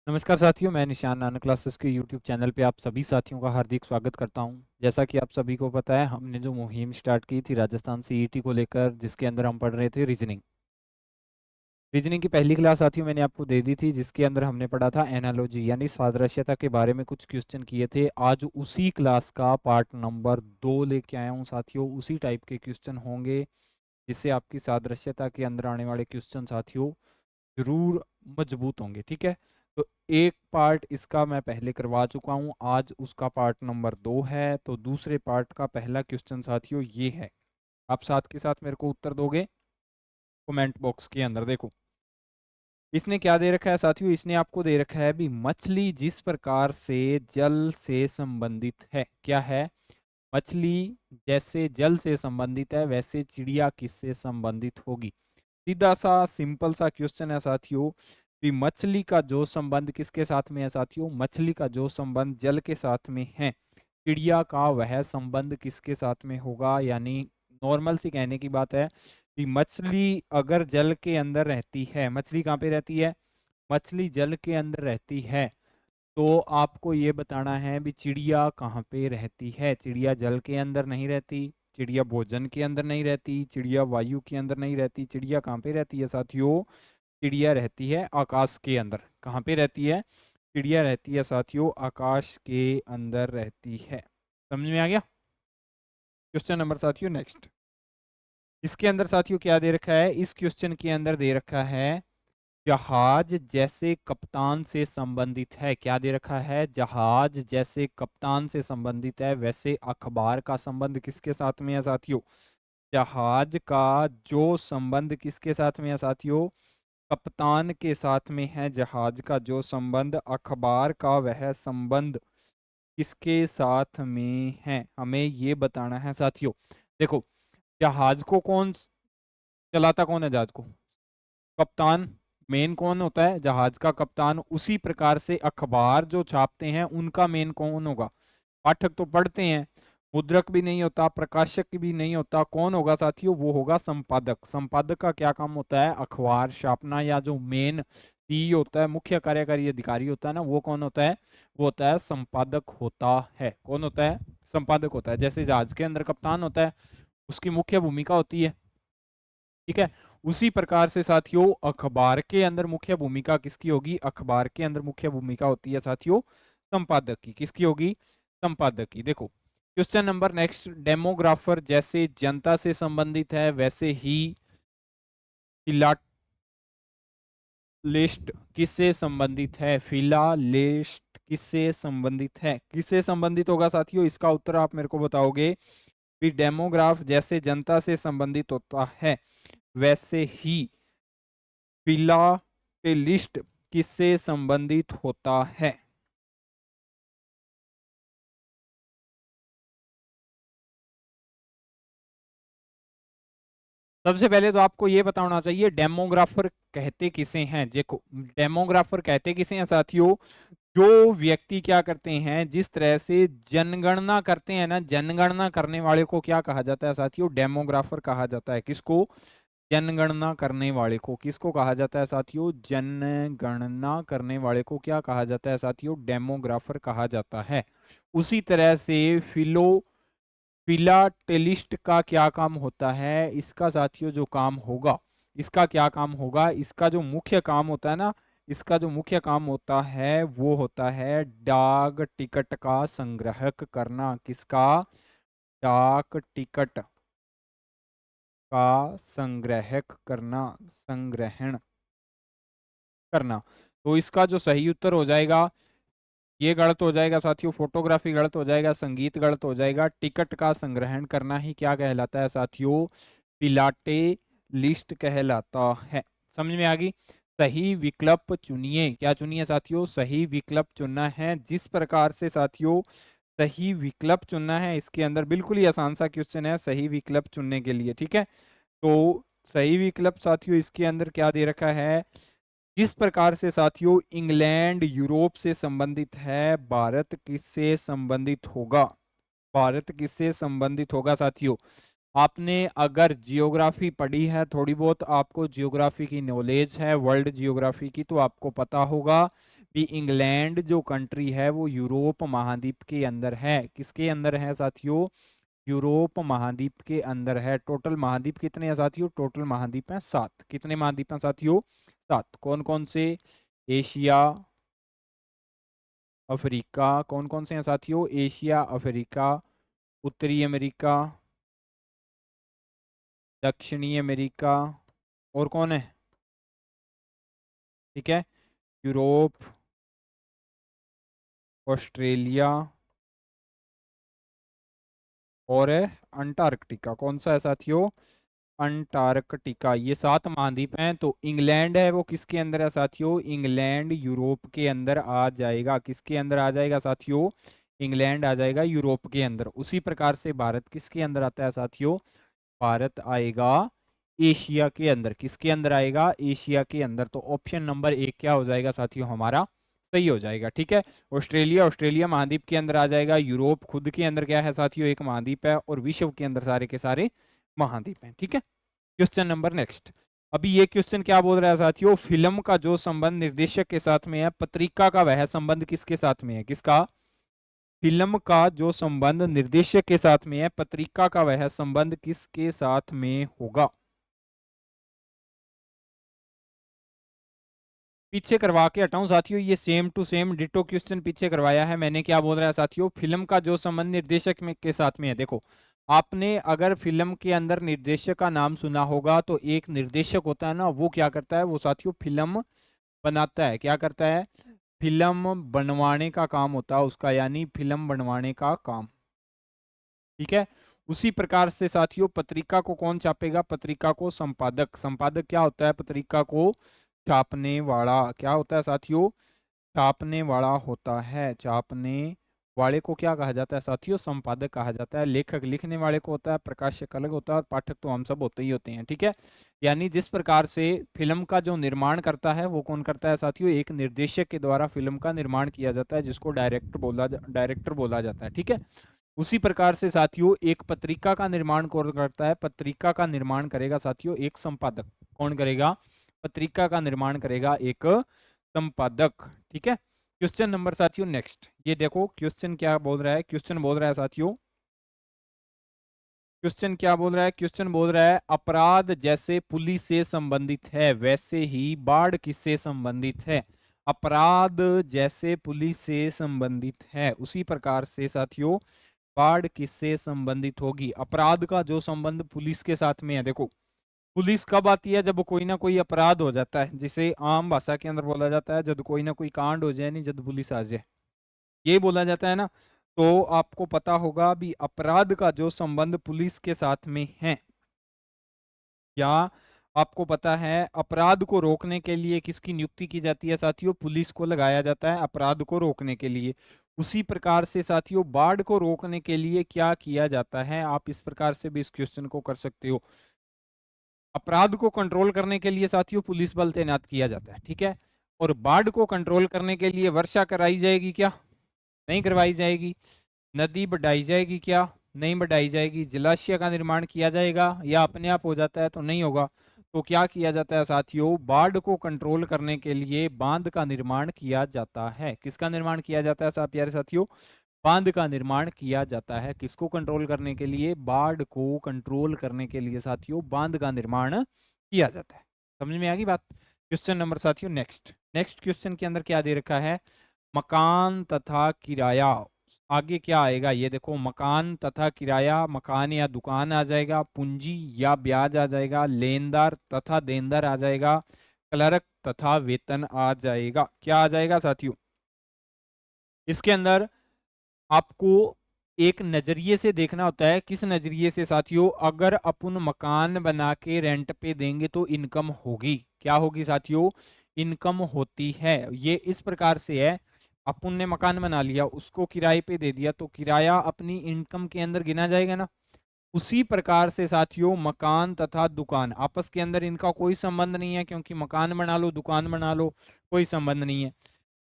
नमस्कार साथियों, मैं निशान नाना क्लासेस के यूट्यूब चैनल पे आप सभी साथियों का हार्दिक स्वागत करता हूं। जैसा कि आप सभी को पता है, हमने जो मुहिम स्टार्ट की थी राजस्थान सीईटी को लेकर, जिसके अंदर हम पढ़ रहे थे रीजनिंग। रीजनिंग की पहली क्लास साथियों मैंने आपको दे दी थी, जिसके अंदर हमने पढ़ा था एनालॉजी यानी सादृश्यता के बारे में कुछ क्वेश्चन किए थे। आज उसी क्लास का पार्ट नंबर 2 लेके आया हूँ साथियों। उसी टाइप के क्वेश्चन होंगे, जिससे आपकी सादृश्यता के अंदर आने वाले क्वेश्चन साथियों जरूर मजबूत होंगे। ठीक है, तो एक पार्ट इसका मैं पहले करवा चुका हूं, आज उसका पार्ट नंबर 2 है। तो दूसरे पार्ट का पहला क्वेश्चन साथियों ये है। आप साथ के साथ मेरे को उत्तर दोगे कमेंट बॉक्स के अंदर। देखो इसने क्या दे रखा है साथियों, इसने आपको दे रखा है भी मछली जिस प्रकार से जल से संबंधित है। क्या है? मछली जैसे जल से संबंधित है, वैसे चिड़िया किससे संबंधित होगी। सीधा सा सिंपल सा क्वेश्चन है साथियों कि मछली का जो संबंध किसके साथ में है साथियों, मछली का जो संबंध जल के साथ में है, चिड़िया का वह संबंध किसके साथ में होगा। यानी नॉर्मल सी कहने की बात है कि मछली अगर जल के अंदर रहती है, मछली कहाँ पे रहती है, मछली जल के अंदर रहती है, तो आपको ये बताना है भी चिड़िया कहाँ पे रहती है। चिड़िया जल के अंदर नहीं रहती, चिड़िया भोजन के अंदर नहीं रहती, चिड़िया वायु के अंदर नहीं रहती। चिड़िया कहाँ पे रहती है साथियों, चिड़िया रहती है आकाश के अंदर। कहाँ पे रहती है? चिड़िया रहती है साथियों आकाश के अंदर रहती है। समझ में आ गया? क्वेश्चन नंबर साथियों नेक्स्ट। इसके अंदर साथियों क्या दे रखा है, इस क्वेश्चन के अंदर दे रखा है जहाज जैसे कप्तान से संबंधित है। क्या दे रखा है? जहाज जैसे कप्तान से संबंधित है, वैसे अखबार का संबंध किसके साथ में है साथियों। जहाज का जो संबंध किसके साथ में है साथियों, कप्तान के साथ में है। जहाज का जो संबंध, अखबार का वह संबंध किसके साथ में है, हमें ये बताना है साथियों। देखो जहाज को कौन चलाता, कौन है जहाज को? कप्तान। मेन कौन होता है? जहाज का कप्तान। उसी प्रकार से अखबार जो छापते हैं उनका मेन कौन होगा? पाठक तो पढ़ते हैं, मुद्रक भी नहीं होता, प्रकाशक भी नहीं होता। कौन होगा साथियों? वो होगा संपादक। संपादक का क्या काम होता है? अखबार छापना। या जो मेन सी होता है, मुख्य कार्यकारी अधिकारी होता है ना, वो कौन होता है? वो होता है संपादक होता है। कौन होता है? संपादक होता है। जैसे जहाज के अंदर कप्तान होता है, उसकी मुख्य भूमिका होती है। ठीक है, उसी प्रकार से साथियों अखबार के अंदर मुख्य भूमिका किसकी होगी? अखबार के अंदर मुख्य भूमिका होती है साथियों संपादक की। किसकी होगी? संपादक की। देखो क्वेश्चन नंबर नेक्स्ट। डेमोग्राफर जैसे जनता से संबंधित है, वैसे ही फिलाटेलिस्ट किससे संबंधित है? फिलाटेलिस्ट किससे संबंधित है? किससे संबंधित होगा साथियों? इसका उत्तर आप मेरे को बताओगे कि डेमोग्राफ जैसे जनता से संबंधित होता है, वैसे ही फिलाटेलिस्ट किससे संबंधित होता है? सबसे पहले तो आपको ये पता होना चाहिए डेमोग्राफर कहते किसे हैं। देखो डेमोग्राफर कहते किसे हैं साथियों, जो व्यक्ति क्या करते हैं, जिस तरह से जनगणना करते हैं ना, जनगणना करने वाले को क्या कहा जाता है साथियों? डेमोग्राफर कहा जाता है। किसको? जनगणना करने वाले को। किसको कहा जाता है साथियों? जनगणना करने वाले को क्या कहा जाता है साथियों? डेमोग्राफर कहा जाता है। उसी तरह से फिलाटेलिस्ट का क्या काम होता है? इसका साथियों जो काम होगा, इसका क्या काम होगा? इसका जो मुख्य काम होता है ना, इसका जो मुख्य काम होता है वो होता है डाक टिकट का संग्रहक करना। किसका? डाक टिकट का संग्रहक करना, संग्रहण करना। तो इसका जो सही उत्तर हो जाएगा, ये गलत हो जाएगा साथियों, फोटोग्राफी गलत हो जाएगा, संगीत गलत हो जाएगा। टिकट का संग्रहण करना ही क्या कहलाता है साथियों? पिलाटे लिस्ट कहलाता है। समझ में आ गई? सही विकल्प चुनिए। क्या चुनिए साथियों? सही विकल्प चुनना है। जिस प्रकार से साथियों सही विकल्प चुनना है, इसके अंदर बिल्कुल ही आसान सा क्वेश्चन है सही विकल्प चुनने के लिए। ठीक है, तो सही विकल्प साथियों इसके अंदर क्या दे रखा है, जिस प्रकार से साथियों इंग्लैंड यूरोप से संबंधित है, भारत किससे संबंधित होगा? भारत किससे संबंधित होगा साथियों? आपने अगर जियोग्राफी पढ़ी है, थोड़ी बहुत आपको जियोग्राफी की नॉलेज है, वर्ल्ड जियोग्राफी की, तो आपको पता होगा भी इंग्लैंड जो कंट्री है वो यूरोप महाद्वीप के अंदर है। किसके अंदर है साथियों? यूरोप महाद्वीप के अंदर है। टोटल महाद्वीप कितने हैं साथियों? टोटल महाद्वीप हैं 7। कितने महाद्वीप हैं साथियों? 7। कौन कौन से? Asia, Africa. कौन कौन से हैं साथियों? एशिया, अफ्रीका, उत्तरी अमेरिका, दक्षिणी अमेरिका, और कौन है? ठीक है, यूरोप, ऑस्ट्रेलिया और है अंटार्कटिका। कौन सा है साथियों? अंटार्कटिका। ये 7 महाद्वीप हैं। तो इंग्लैंड है वो किसके अंदर है साथियों? इंग्लैंड यूरोप के अंदर आ जाएगा। किसके अंदर आ जाएगा साथियों? इंग्लैंड आ जाएगा यूरोप के अंदर। उसी प्रकार से भारत किसके अंदर आता है साथियों? भारत आएगा एशिया के अंदर। किसके अंदर आएगा? एशिया के अंदर। तो ऑप्शन नंबर 1 क्या हो जाएगा साथियों? हमारा सही हो जाएगा। ठीक है, ऑस्ट्रेलिया, ऑस्ट्रेलिया महाद्वीप के अंदर आ जाएगा। यूरोप खुद के अंदर क्या है साथियों? एक महाद्वीप है। और विश्व के अंदर सारे के सारे महाद्वीप हैं। ठीक है, क्वेश्चन नंबर नेक्स्ट। अभी ये क्वेश्चन क्या बोल रहा है साथियों? फिल्म का जो संबंध निर्देशक के साथ में है, पत्रिका का वह संबंध किसके साथ में है? किसका? फिल्म का जो संबंध निर्देशक के साथ में है, पत्रिका का वह संबंध किसके साथ में होगा? पीछे करवा के हटाऊं साथियों, ये same to same ditto question पीछे करवाया है मैंने। क्या बोल रहा है साथियों? फिल्म का जो संबंध निर्देशक में के साथ में है। देखो, आपने अगर फिल्म के अंदर निर्देशक का नाम सुना होगा तो एक निर्देशक होता है ना, वो क्या करता है? वो साथियों फिल्म बनाता है। क्या करता है? फिल्म बनवाने का काम होता है उसका, यानी फिल्म बनवाने का काम। ठीक है, उसी प्रकार से साथियों पत्रिका को कौन छापेगा? पत्रिका को संपादक। संपादक क्या होता है? पत्रिका को छापने वाला। क्या होता है साथियों? छापने वाला होता है। छापने वाले को क्या कहा जाता है साथियों? संपादक कहा जाता है। लेखक लिखने वाले को होता है, प्रकाशक अलग होता है, और पाठक तो हम सब होते ही होते हैं। ठीक है, यानी जिस प्रकार से फिल्म का जो निर्माण करता है वो कौन करता है साथियों? एक निर्देशक के द्वारा फिल्म का निर्माण किया जाता है, जिसको डायरेक्टर बोला जाता है। ठीक है, उसी प्रकार से साथियों एक पत्रिका का निर्माण कौन करता है? पत्रिका का निर्माण करेगा साथियों एक संपादक। कौन करेगा? पत्रिका का निर्माण करेगा एक संपादक। ठीक है, क्वेश्चन नंबर साथियों नेक्स्ट। ये देखो क्वेश्चन क्या बोल रहा है? क्वेश्चन बोल रहा है साथियों, क्वेश्चन क्या बोल रहा है? क्वेश्चन बोल रहा है अपराध जैसे पुलिस से संबंधित है वैसे ही बाढ़ किससे संबंधित है? अपराध जैसे पुलिस से संबंधित है उसी प्रकार से साथियों बाढ़ किससे संबंधित होगी? अपराध का जो संबंध पुलिस के साथ में है। देखो, पुलिस कब आती है? जब कोई ना कोई अपराध हो जाता है, जिसे आम भाषा के अंदर बोला जाता है जब कोई ना कोई कांड हो जाए, नहीं जब पुलिस आ जाए, ये बोला जाता है ना। तो आपको पता होगा भी अपराध का जो संबंध पुलिस के साथ में है, या आपको पता है अपराध को रोकने के लिए किसकी नियुक्ति की जाती है साथियों? पुलिस को लगाया जाता है अपराध को रोकने के लिए। उसी प्रकार से साथियों बाढ़ को रोकने के लिए क्या किया जाता है? आप इस प्रकार से भी इस क्वेश्चन को कर सकते हो। अपराध को कंट्रोल करने के लिए साथियों पुलिस बल तैनात किया जाता है। ठीक है, और बाढ़ को कंट्रोल करने के लिए वर्षा कराई जाएगी क्या? नहीं करवाई जाएगी। नदी बढ़ाई जाएगी क्या? नहीं बढ़ाई जाएगी। जलाशय का निर्माण किया जाएगा या अपने आप हो जाता है? तो नहीं होगा। तो क्या किया जाता है साथियों? बाढ़ को कंट्रोल करने के लिए बांध का निर्माण किया जाता है। किसका निर्माण किया जाता है साहब प्यारे साथियों? बांध का निर्माण किया जाता है। किसको कंट्रोल करने के लिए? बाढ़ को कंट्रोल करने के लिए साथियों बांध का निर्माण किया जाता है। समझ में आ गई बात? क्वेश्चन नंबर साथियों नेक्स्ट। नेक्स्ट क्वेश्चन के अंदर क्या दे रखा है? मकान तथा किराया। आगे क्या आएगा? ये देखो, मकान तथा किराया, मकान या दुकान आ जाएगा, पूंजी या ब्याज आ जाएगा, लेनदार तथा देनदार आ जाएगा, क्लर्क तथा वेतन आ जाएगा। क्या आ जाएगा साथियों? इसके अंदर आपको एक नजरिए से देखना होता है। किस नजरिए से साथियों? अगर अपन मकान बना के रेंट पे देंगे तो इनकम होगी। क्या होगी साथियों? इनकम होती है। ये इस प्रकार से है, अपन ने मकान बना लिया, उसको किराए पे दे दिया, तो किराया अपनी इनकम के अंदर गिना जाएगा ना। उसी प्रकार से साथियों मकान तथा दुकान, आपस के अंदर इनका कोई संबंध नहीं है, क्योंकि मकान बना लो दुकान बना लो कोई संबंध नहीं है।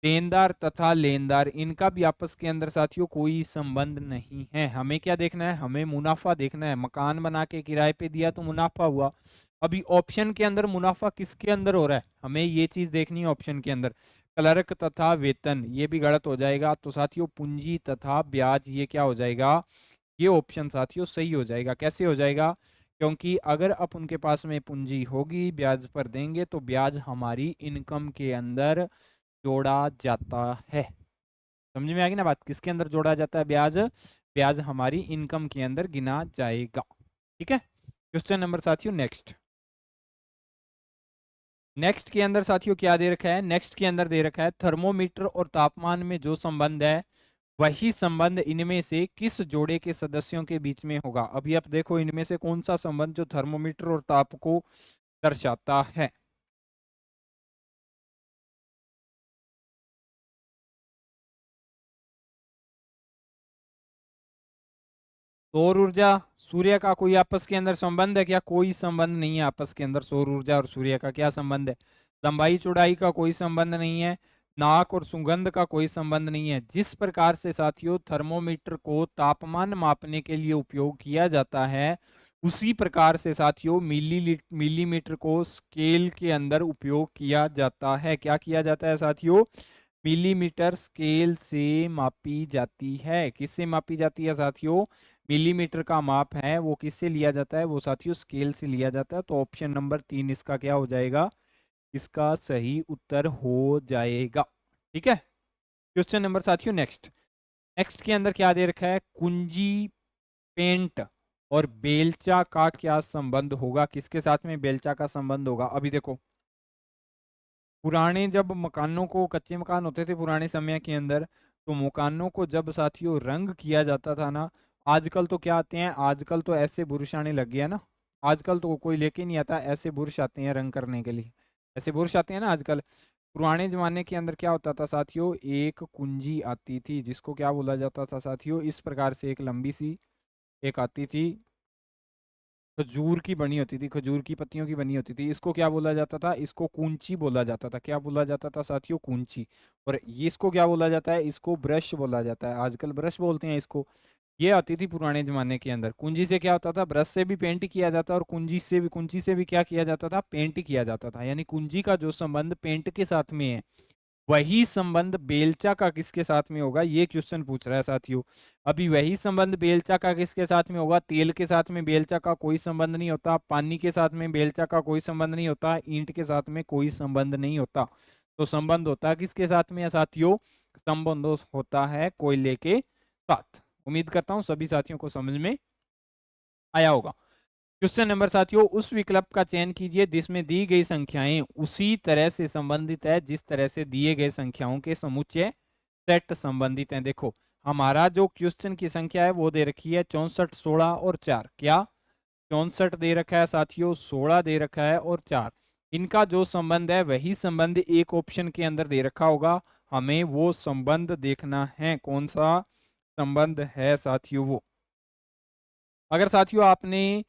देनदार तथा लेनदार, इनका भी आपस के अंदर साथियों कोई संबंध नहीं है। हमें क्या देखना है? हमें मुनाफा देखना है। मकान बना के किराए पे दिया तो मुनाफा हुआ। अभी ऑप्शन के अंदर मुनाफा किसके अंदर हो रहा है? हमें ये चीज देखनी है ऑप्शन के अंदर। क्लर्क तथा वेतन, ये भी गलत हो जाएगा। तो साथियों पूंजी तथा ब्याज, ये क्या हो जाएगा, ये ऑप्शन साथियों सही हो जाएगा। कैसे हो जाएगा, क्योंकि अगर अब उनके पास में पूंजी होगी, ब्याज पर देंगे, तो ब्याज हमारी इनकम के अंदर जोड़ा जाता है। समझ में आ गई ना बात, किसके अंदर जोड़ा जाता है, ब्याज, ब्याज हमारी इनकम के अंदर गिना जाएगा। ठीक है, क्वेश्चन नंबर साथियों नेक्स्ट। नेक्स्ट के अंदर साथियों क्या दे रखा है, नेक्स्ट के अंदर दे रखा है थर्मोमीटर और तापमान में जो संबंध है वही संबंध इनमें से किस जोड़े के सदस्यों के बीच में होगा। अभी आप देखो इनमें से कौन सा संबंध जो थर्मोमीटर और ताप को दर्शाता है। सौर ऊर्जा, सूर्य का कोई आपस के अंदर संबंध है क्या, कोई संबंध नहीं है आपस के अंदर। सौर ऊर्जा और सूर्य का क्या संबंध है, लंबाई चौड़ाई का कोई संबंध नहीं है, नाक और सुगंध का कोई संबंध नहीं है। जिस प्रकार से साथियों थर्मोमीटर को तापमान मापने के लिए उपयोग किया जाता है, उसी प्रकार से साथियों मिलीमीटर को स्केल के अंदर उपयोग किया जाता है। क्या किया जाता है साथियों, मिलीमीटर स्केल से मापी जाती है। किससे मापी जाती है साथियों, मिलीमीटर का माप है वो किससे लिया जाता है, वो साथियों स्केल से लिया जाता है। तो ऑप्शन नंबर 3 इसका क्या हो जाएगा, इसका सही उत्तर हो जाएगा। ठीक है, क्वेश्चन नंबर साथियों नेक्स्ट। नेक्स्ट के अंदर क्या दे रखा है, कुंजी पेंट और बेलचा का क्या संबंध होगा, किसके साथ में बेलचा का संबंध होगा। अभी देखो पुराने जब मकानों को, कच्चे मकान होते थे पुराने समय के अंदर, तो मकानों को जब साथियों रंग किया जाता था ना, आजकल तो क्या आते हैं, आजकल तो ऐसे बुरुश आने लग गया ना, आजकल तो कोई लेके नहीं आता, ऐसे बुरुश आते हैं रंग करने के लिए, ऐसे बुरुश आते हैं ना आजकल। पुराने जमाने के अंदर क्या होता था साथियों, एक कुंजी आती थी जिसको क्या बोला जाता था साथियों, इस प्रकार से एक लंबी सी एक आती थी, खजूर की बनी होती थी, खजूर की पत्तियों की बनी होती थी। इसको क्या बोला जाता था, इसको कूंची बोला जाता था। क्या बोला जाता था साथियों, कूंची। और ये इसको क्या बोला जाता है, इसको ब्रश बोला जाता है, आजकल ब्रश बोलते हैं इसको। ये आती थी पुराने जमाने के अंदर। कुंजी से क्या होता था, ब्रश से भी पेंट किया जाता और कुंजी से भी क्या किया जाता था, पेंट किया जाता था। यानी कुंजी का जो संबंध पेंट के साथ में है, वही संबंध बेलचा का किसके साथ में होगा, ये क्वेश्चन पूछ रहा है साथियों। अभी वही संबंध बेलचा का किसके साथ में होगा, तेल के साथ में बेलचा का कोई संबंध नहीं होता, पानी के साथ में बेलचा का कोई संबंध नहीं होता, ईंट के साथ में कोई संबंध नहीं होता। तो संबंध होता है किसके साथ में साथियों, संबंध होता है कोयले के साथ। उम्मीद करता हूं सभी साथियों को समझ में आया होगा। क्वेश्चन नंबर साथियों, उस विकल्प का चयन कीजिए जिसमें दी गई संख्याएं उसी तरह से संबंधित है जिस तरह से दिए गए संख्याओं के समुच्चय सेट संबंधित हैं। देखो हमारा जो क्वेश्चन की संख्या है वो दे रखी है 64, 16 और 4। क्या 64 दे रखा है साथियों, 16 दे रखा है और 4। इनका जो संबंध है वही संबंध एक ऑप्शन के अंदर दे रखा होगा, हमें वो संबंध देखना है। कौन सा संबंध है साथियों वो, अगर साथियों आपने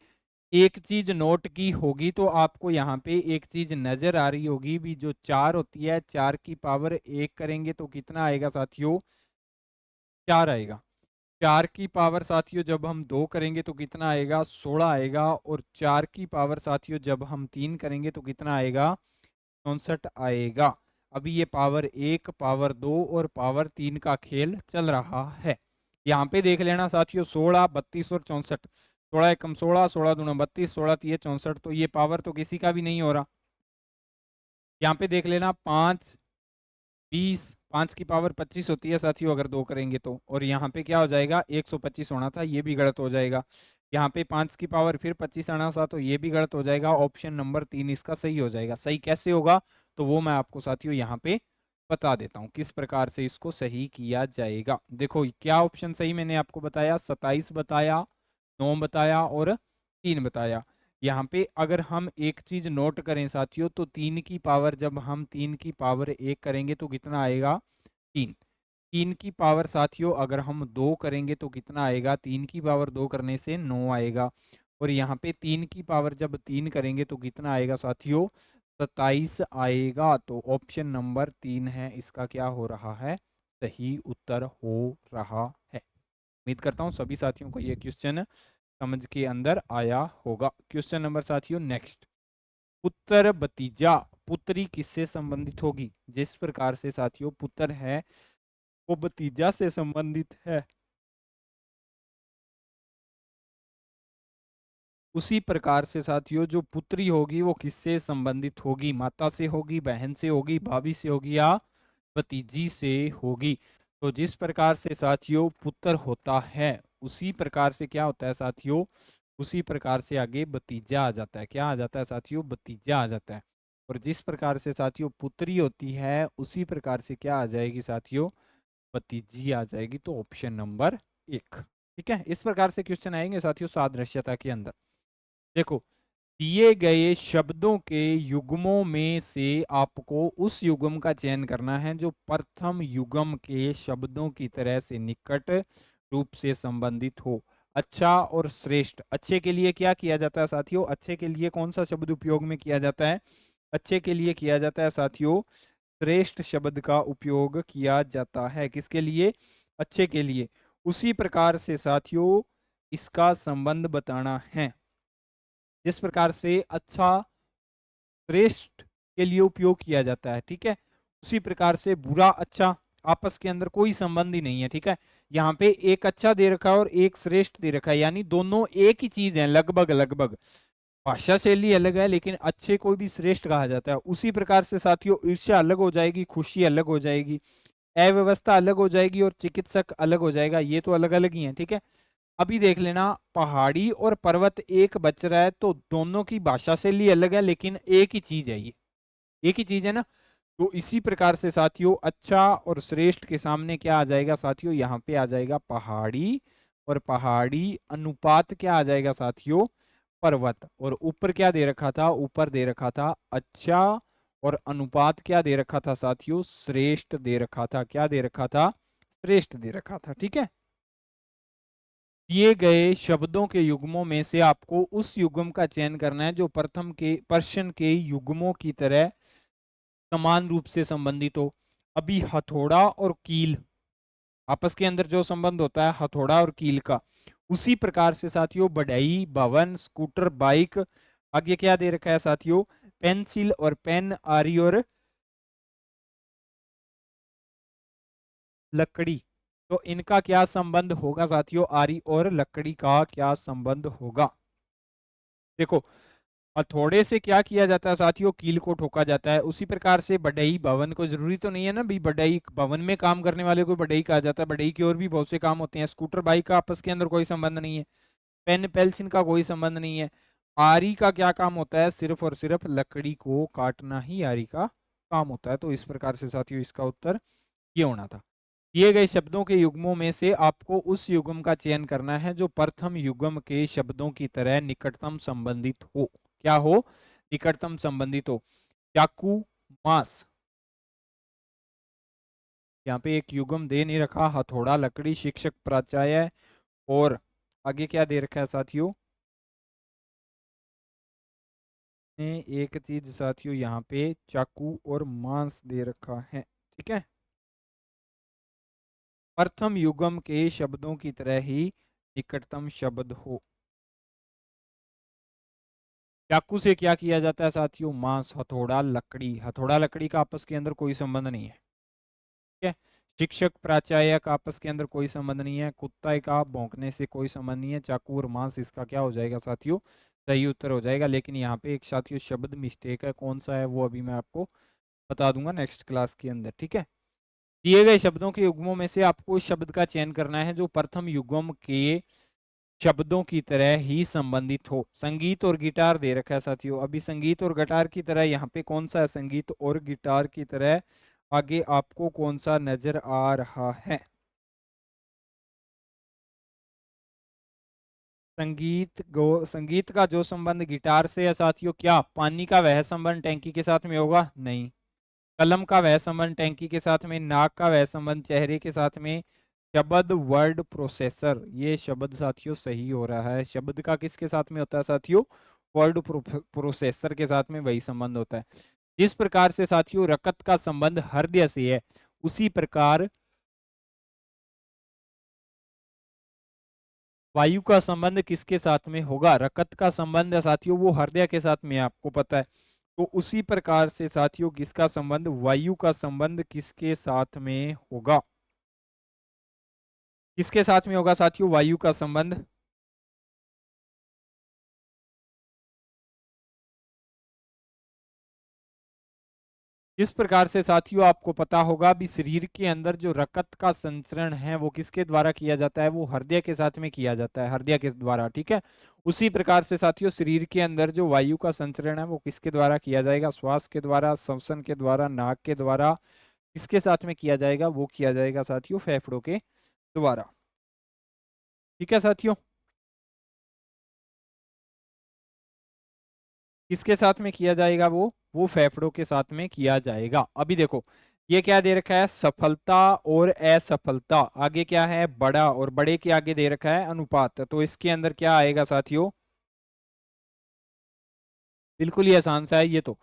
एक चीज नोट की होगी तो आपको यहाँ पे एक चीज नजर आ रही होगी भी, जो 4 होती है, 4 की पावर 1 करेंगे तो कितना आएगा साथियों, 4 आएगा। 4 की पावर साथियों जब हम 2 करेंगे तो कितना आएगा, 16 आएगा। और 4 की पावर साथियों जब हम 3 करेंगे तो कितना आएगा, 64 आएगा। अभी ये पावर 1, पावर 2 और पावर 3 का खेल चल रहा है। यहाँ पे देख लेना साथियों, 16, 32 और 64, 16 एकम 16, 16 दूना 32, 16 तिये 64, तो ये पावर तो किसी का भी नहीं हो रहा। यहाँ पे देख लेना 5, 20, 5 की पावर 25 होती है साथियों अगर 2 करेंगे तो, और यहाँ पे क्या हो जाएगा, 125 होना था, ये भी गलत हो जाएगा। यहाँ पे 5 की पावर फिर 25 आना था, तो ये भी गलत हो जाएगा। ऑप्शन नंबर 3 इसका सही हो जाएगा। सही कैसे होगा, तो वो मैं आपको साथियों यहाँ पे बता देता हूँ किस प्रकार से इसको सही किया जाएगा। देखो क्या ऑप्शन सही मैंने आपको बताया, 27 बताया, 9 बताया और 3 बताया। यहाँ पे अगर हम एक चीज नोट करें साथियों, तो 3 की पावर जब हम 3 की पावर 1 करेंगे तो कितना आएगा, 3। 3 की पावर साथियों अगर हम 2 करेंगे तो कितना आएगा, 3 की पावर 2 करने से 9 आएगा। और यहाँ पे 3 की पावर जब 3 करेंगे तो कितना आएगा साथियों, 27 आएगा। तो ऑप्शन नंबर 3 है इसका क्या हो रहा है, सही उत्तर हो रहा है। उम्मीद करता हूँ सभी साथियों को ये क्वेश्चन समझ के अंदर आया होगा। क्वेश्चन नंबर साथियों नेक्स्ट, उत्तर भतीजा पुत्री किससे संबंधित होगी? जिस प्रकार से साथियों पुत्र है वो भतीजा से संबंधित है, उसी प्रकार से साथियों जो पुत्री होगी वो किससे संबंधित होगी? माता से होगी, बहन से होगी, भाभी से होगी या भतीजी से होगी। तो जिस प्रकार से साथियों पुत्र होता है उसी प्रकार से क्या होता है साथियों, उसी प्रकार से आगे भतीजा आ जाता है। क्या आ जाता है साथियों? भतीजा आ जाता है। और जिस प्रकार से साथियों पुत्री होती है उसी प्रकार से क्या आ जाएगी साथियों? भतीजी आ जाएगी। तो ऑप्शन नंबर 1। ठीक है, इस प्रकार से क्वेश्चन आएंगे साथियों सादृश्यता के अंदर। देखो, दिए गए शब्दों के युग्मों में से आपको उस युग्म का चयन करना है जो प्रथम युग्म के शब्दों की तरह से निकट रूप से संबंधित हो। अच्छा और श्रेष्ठ, अच्छे के लिए क्या किया जाता है साथियों? अच्छे के लिए कौन सा शब्द उपयोग में किया जाता है? अच्छे के लिए किया जाता है साथियों श्रेष्ठ शब्द का उपयोग किया जाता है। किसके लिए? अच्छे के लिए। उसी प्रकार से साथियों इसका संबंध बताना है। जिस प्रकार से अच्छा श्रेष्ठ के लिए उपयोग किया जाता है, ठीक है, उसी प्रकार से बुरा अच्छा आपस के अंदर कोई संबंध ही नहीं है। ठीक है, यहाँ पे एक अच्छा दे रखा है और एक श्रेष्ठ दे रखा है, यानी दोनों एक ही चीज है लगभग लगभग। भाषा शैली अलग है लेकिन अच्छे को भी श्रेष्ठ कहा जाता है। उसी प्रकार से साथियों ईर्ष्या अलग हो जाएगी, खुशी अलग हो जाएगी, अव्यवस्था अलग हो जाएगी और चिकित्सक अलग हो जाएगा। ये तो अलग अलग ही है। ठीक है, अभी देख लेना, पहाड़ी और पर्वत एक बच रहा है तो दोनों की भाषा शैली अलग है लेकिन एक ही चीज है, ये एक ही चीज है ना। तो इसी प्रकार से साथियों अच्छा और श्रेष्ठ के सामने क्या आ जाएगा साथियों? यहाँ पे आ जाएगा पहाड़ी, और पहाड़ी अनुपात क्या आ जाएगा साथियों? पर्वत। और ऊपर क्या दे रखा था? ऊपर दे रखा था अच्छा, और अनुपात क्या दे रखा था साथियों? श्रेष्ठ दे रखा था। क्या दे रखा था? श्रेष्ठ दे रखा था। ठीक है, दिए गए शब्दों के युग्मों में से आपको उस युग्म का चयन करना है जो प्रथम के प्रश्न के युग्मों की तरह समान रूप से संबंधित हो। अभी हथौड़ा और कील, आपस के अंदर जो संबंध होता है हथौड़ा और कील का, उसी प्रकार से साथियों बढ़ई, भवन, स्कूटर, बाइक, आगे क्या दे रखा है साथियों? पेंसिल और पेन, आरी और लकड़ी। तो इनका क्या संबंध होगा साथियों? आरी और लकड़ी का क्या संबंध होगा? देखो, हथौड़े से क्या किया जाता है साथियों? कील को ठोका जाता है। उसी प्रकार से बढ़ई, भवन को जरूरी तो नहीं है ना भाई बढ़ई भवन में काम करने वाले को बढ़ई कहा जाता है, बढ़ई की और भी बहुत से काम होते हैं। स्कूटर बाइक का आपस के अंदर कोई संबंध नहीं है, पेन पेंसिल का कोई संबंध नहीं है। आरी का क्या काम होता है? सिर्फ और सिर्फ लकड़ी को काटना ही आरी का काम होता है। तो इस प्रकार से साथियों इसका उत्तर ये होना था। दिए गए शब्दों के युग्मों में से आपको उस युग्म का चयन करना है जो प्रथम युग्म के शब्दों की तरह निकटतम संबंधित हो। क्या हो? निकटतम संबंधित हो। चाकू, मांस, यहाँ पे एक युग्म दे नहीं रखा। हथौड़ा, लकड़ी, शिक्षक, प्राचार्य, और आगे क्या दे रखा है साथियों? ने एक चीज साथियों यहाँ पे चाकू और मांस दे रखा है। ठीक है, प्रथम युग्म के शब्दों की तरह ही निकटतम शब्द हो। चाकू से क्या किया जाता है साथियों? मांस। हथौड़ा, लकड़ी, हथौड़ा लकड़ी का आपस के अंदर कोई संबंध नहीं है। ठीक है, शिक्षक प्राचार्य का आपस के अंदर कोई संबंध नहीं है। कुत्ता का भौंकने से कोई संबंध नहीं है। चाकू और मांस इसका क्या हो जाएगा साथियों? सही उत्तर हो जाएगा। लेकिन यहाँ पे एक साथियों शब्द मिस्टेक है, कौन सा है वो अभी मैं आपको बता दूंगा नेक्स्ट क्लास के अंदर। ठीक है, दिए गए शब्दों के युग्मों में से आपको उस शब्द का चयन करना है जो प्रथम युग्म के शब्दों की तरह ही संबंधित हो। संगीत और गिटार दे रखा है साथियों। अभी संगीत और गिटार की तरह यहाँ पे कौन सा है? संगीत और गिटार की तरह आगे आपको कौन सा नजर आ रहा है? संगीत का जो संबंध गिटार से है साथियों, क्या पानी का वह संबंध टैंकी के साथ में होगा? नहीं। कलम का वह संबंध टैंकी के साथ में, नाक का वह संबंध चेहरे के साथ में। शब्द वर्ड प्रोसेसर, ये शब्द साथियों सही हो रहा है। शब्द का किसके साथ में होता है साथियों? वर्ड प्रोसेसर के साथ में वही संबंध होता है। जिस प्रकार से साथियों रकत का संबंध हृदय से है, उसी प्रकार वायु का संबंध किसके साथ में होगा? रकत का संबंध है साथियों वो हृदय के साथ में है, आपको पता है। तो उसी प्रकार से साथियों किसका संबंध, वायु का संबंध किसके साथ में होगा, किसके साथ में होगा साथियों वायु का संबंध। इस प्रकार से साथियों आपको पता होगा भी शरीर के अंदर जो रक्त का संचरण है वो किसके द्वारा किया जाता है, वो हृदय के साथ में किया जाता है, हृदय के द्वारा, ठीक है। उसी प्रकार से साथियों शरीर के अंदर जो वायु का संचरण है वो किसके द्वारा किया जाएगा, श्वास के द्वारा, श्वसन के द्वारा, नाक के द्वारा, किसके साथ में किया जाएगा, वो किया जाएगा साथियों फेफड़ों के द्वारा, ठीक है साथियों। किसके साथ में किया जाएगा, वो फेफड़ों के साथ में किया जाएगा। अभी देखो ये क्या दे रखा है, सफलता और असफलता, आगे क्या है बड़ा, और बड़े के आगे दे रखा है अनुपात, तो इसके अंदर क्या आएगा साथियों, बिल्कुल ही आसान सा है ये तो।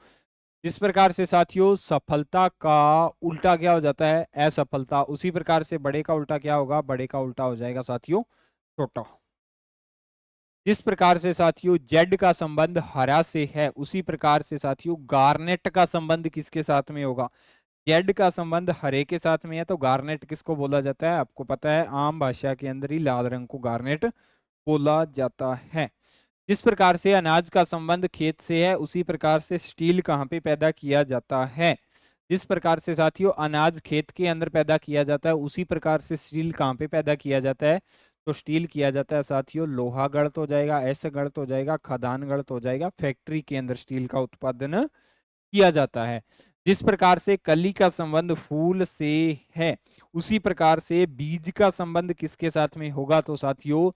जिस प्रकार से साथियों सफलता का उल्टा क्या हो जाता है, असफलता, उसी प्रकार से बड़े का उल्टा क्या होगा, बड़े का उल्टा हो जाएगा साथियों छोटा। जिस प्रकार से साथियों जेड का संबंध हरा से है, उसी प्रकार से साथियों गार्नेट का संबंध किसके साथ में होगा, जेड का संबंध हरे के साथ में है, तो गार्नेट किसको बोला जाता है, आपको पता है आम भाषा के अंदर ही लाल रंग को गार्नेट बोला जाता है। जिस प्रकार से अनाज का संबंध खेत से है, उसी प्रकार से स्टील कहाँ पे पैदा किया जाता है, जिस प्रकार से साथियों अनाज खेत के अंदर पैदा किया जाता है, उसी प्रकार से स्टील कहाँ पे पैदा किया जाता है, तो स्टील किया जाता है साथियों लोहा गढ़त हो जाएगा, ऐसे गढ़त हो जाएगा, खदान गढ़त हो जाएगा, फैक्ट्री के अंदर स्टील का उत्पादन किया जाता है। जिस प्रकार से कली का संबंध फूल से है, उसी प्रकार से बीज का संबंध किसके साथ में होगा, तो साथियों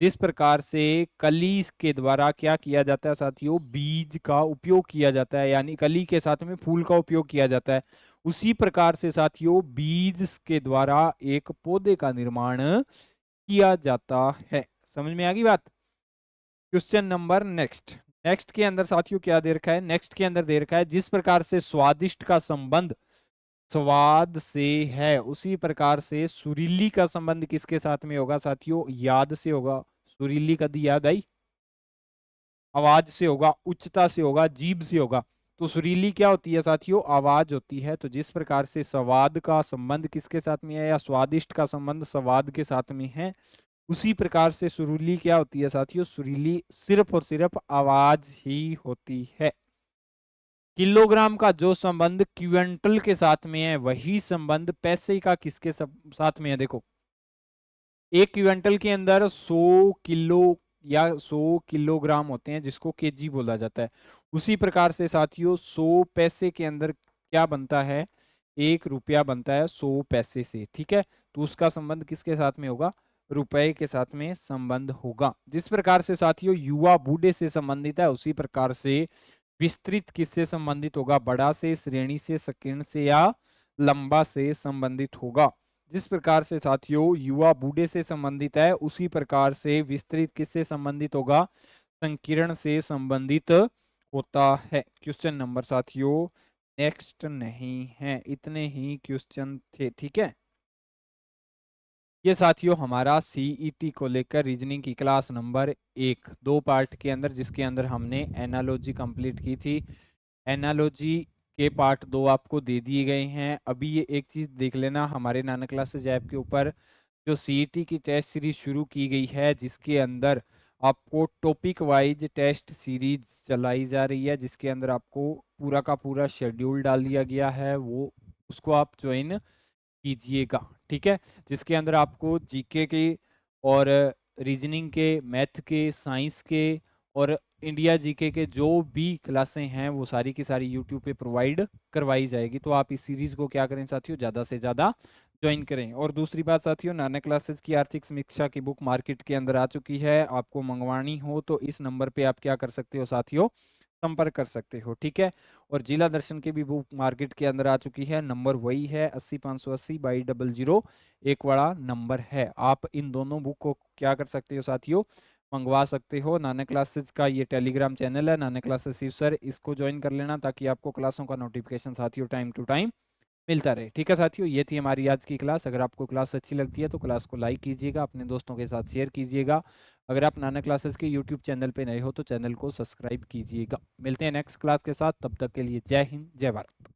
जिस प्रकार से कली के द्वारा क्या किया जाता है साथियों, बीज का उपयोग किया जाता है, यानी कली के साथ में फूल का उपयोग किया जाता है, उसी प्रकार से साथियों बीज के द्वारा एक पौधे का निर्माण किया जाता है। समझ में आ गई बात। क्वेश्चन नंबर नेक्स्ट, नेक्स्ट के अंदर साथियों क्या दे रखा है, नेक्स्ट के अंदर दे रखा है जिस प्रकार से स्वादिष्ट का संबंध स्वाद से है, उसी प्रकार से सुरीली का संबंध किसके साथ में होगा साथियों, याद से होगा। सुरीली कदी याद आई, आवाज से होगा, उच्चता से होगा, जीभ से होगा। तो सुरीली क्या होती है साथियों, आवाज होती है। तो जिस प्रकार से स्वाद का संबंध किसके साथ में है, या स्वादिष्ट का संबंध स्वाद के साथ में है, उसी प्रकार से सुरीली क्या होती है साथियों, सुरीली सिर्फ और सिर्फ आवाज ही होती है। किलोग्राम का जो संबंध क्विंटल के साथ में है, वही संबंध पैसे का किसके साथ में है। देखो एक क्विंटल के अंदर 100 किलो या 100 किलोग्राम होते हैं, जिसको केजी बोला जाता है। उसी प्रकार से साथियों 100 पैसे के अंदर क्या बनता है, 1 रुपया बनता है 100 पैसे से, ठीक है। तो उसका संबंध किसके साथ में होगा, रुपए के साथ में संबंध होगा। जिस प्रकार से साथियों युवा बूढ़े से संबंधित है, उसी प्रकार से विस्तृत किससे संबंधित होगा, बड़ा से, श्रेणी से, संकीर्ण से, या लंबा से संबंधित होगा। जिस प्रकार से साथियों युवा बूढ़े से संबंधित है, उसी प्रकार से विस्तृत किससे संबंधित होगा, संकीर्ण से संबंधित होता है। क्वेश्चन नंबर साथियों नेक्स्ट नहीं है, इतने ही क्वेश्चन थे, ठीक है। ये साथियों हमारा सीईटी को लेकर रीजनिंग की क्लास नंबर 1 2 पार्ट के अंदर, जिसके अंदर हमने एनालॉजी कंप्लीट की थी। एनालॉजी के पार्ट 2 आपको दे दिए गए हैं। अभी ये एक चीज देख लेना, हमारे नाना क्लासेज ऐप के ऊपर जो सीईटी की टेस्ट सीरीज शुरू की गई है, जिसके अंदर आपको टॉपिक वाइज टेस्ट सीरीज चलाई जा रही है, जिसके अंदर आपको पूरा का पूरा शेड्यूल डाल दिया गया है, वो उसको आप ज्वाइन कीजिएगा, ठीक है। जिसके अंदर आपको जीके के और रीजनिंग के, मैथ के, साइंस के और इंडिया जीके के जो भी क्लासें हैं वो सारी की सारी यूट्यूब पे प्रोवाइड करवाई जाएगी। तो आप इस सीरीज को क्या करें साथियों, ज़्यादा से ज़्यादा ज्वाइन करें। और दूसरी बात साथियों, नाना क्लासेस की आर्थिक समीक्षा की बुक मार्केट के अंदर आ चुकी है। आपको मंगवानी हो तो इस नंबर पे आप क्या कर सकते हो साथियों, संपर्क कर सकते हो, ठीक है। और जिला दर्शन की भी बुक मार्केट के अंदर आ चुकी है, नंबर वही है 80 580/00, एक बड़ा नंबर है। आप इन दोनों बुक को क्या कर सकते हो साथियों, मंगवा सकते हो। नाना क्लासेस का ये टेलीग्राम चैनल है, नाना क्लासेस शिव सर, इसको ज्वाइन कर लेना ताकि आपको क्लासों का नोटिफिकेशन साथियों टाइम टू टाइम मिलता रहे। ठीक है साथियों, ये थी हमारी आज की क्लास। अगर आपको क्लास अच्छी लगती है तो क्लास को लाइक कीजिएगा, अपने दोस्तों के साथ शेयर कीजिएगा। अगर आप नाना क्लासेस के यूट्यूब चैनल पे नए हो तो चैनल को सब्सक्राइब कीजिएगा। मिलते हैं नेक्स्ट क्लास के साथ, तब तक के लिए जय हिंद, जय भारत।